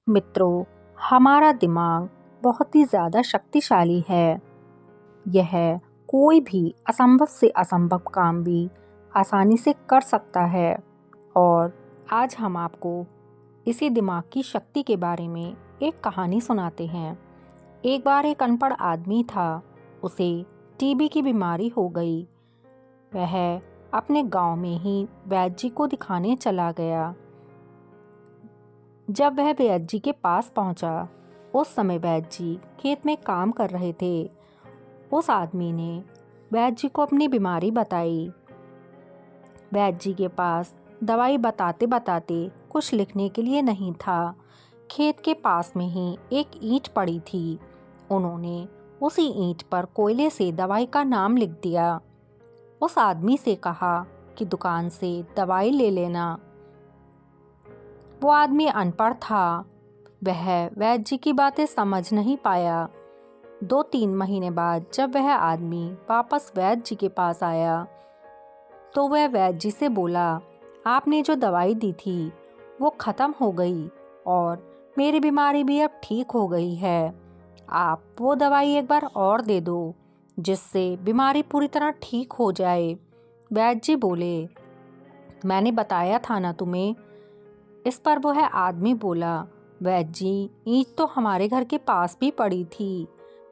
मित्रों, हमारा दिमाग बहुत ही ज़्यादा शक्तिशाली है। यह कोई भी असंभव से असंभव काम भी आसानी से कर सकता है। और आज हम आपको इसी दिमाग की शक्ति के बारे में एक कहानी सुनाते हैं। एक बार एक अनपढ़ आदमी था। उसे टीबी की बीमारी हो गई। वह अपने गांव में ही वैद्य जी को दिखाने चला गया। जब वह वैद्य जी के पास पहुंचा, उस समय वैद्य जी खेत में काम कर रहे थे। उस आदमी ने वैद्य जी को अपनी बीमारी बताई। वैद्य जी के पास दवाई बताते बताते कुछ लिखने के लिए नहीं था। खेत के पास में ही एक ईंट पड़ी थी। उन्होंने उसी ईंट पर कोयले से दवाई का नाम लिख दिया। उस आदमी से कहा कि दुकान से दवाई ले लेना। वो आदमी अनपढ़ था। वह वैद्य जी की बातें समझ नहीं पाया। 2-3 महीने बाद जब वह आदमी वापस वैद्य जी के पास आया, तो वह वैद्य जी से बोला, आपने जो दवाई दी थी वो ख़त्म हो गई और मेरी बीमारी भी अब ठीक हो गई है। आप वो दवाई एक बार और दे दो, जिससे बीमारी पूरी तरह ठीक हो जाए। वैद्य जी बोले, मैंने बताया था ना तुम्हें। इस पर वह आदमी बोला, वैद्य जी, ईंट तो हमारे घर के पास भी पड़ी थी,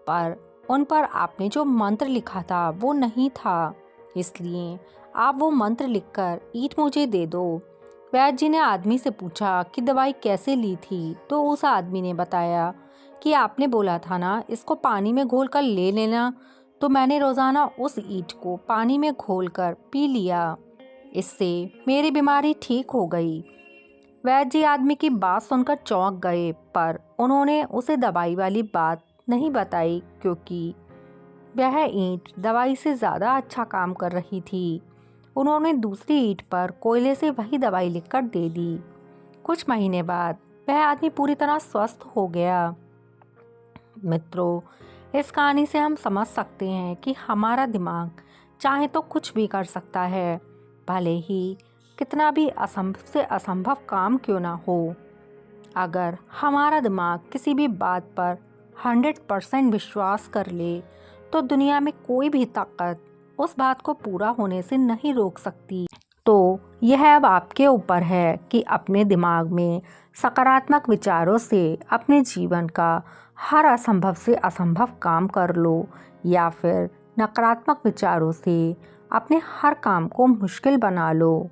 पर उन पर आपने जो मंत्र लिखा था वो नहीं था, इसलिए आप वो मंत्र लिखकर ईंट मुझे दे दो। वैद्य जी ने आदमी से पूछा कि दवाई कैसे ली थी, तो उस आदमी ने बताया कि आपने बोला था ना इसको पानी में घोल कर ले लेना, तो मैंने रोज़ाना उस ईंट को पानी में घोल कर पी लिया। इससे मेरी बीमारी ठीक हो गई। वैद्य जी आदमी की बात सुनकर चौंक गए, पर उन्होंने उसे दवाई वाली बात नहीं बताई, क्योंकि वह ईंट दवाई से ज़्यादा अच्छा काम कर रही थी। उन्होंने दूसरी ईंट पर कोयले से वही दवाई लिखकर दे दी। कुछ महीने बाद वह आदमी पूरी तरह स्वस्थ हो गया। मित्रों, इस कहानी से हम समझ सकते हैं कि हमारा दिमाग चाहे तो कुछ भी कर सकता है, भले ही कितना भी असंभव से असंभव काम क्यों ना हो। अगर हमारा दिमाग किसी भी बात पर 100% विश्वास कर ले, तो दुनिया में कोई भी ताकत उस बात को पूरा होने से नहीं रोक सकती। तो यह अब आपके ऊपर है कि अपने दिमाग में सकारात्मक विचारों से अपने जीवन का हर असंभव से असंभव काम कर लो, या फिर नकारात्मक विचारों से अपने हर काम को मुश्किल बना लो।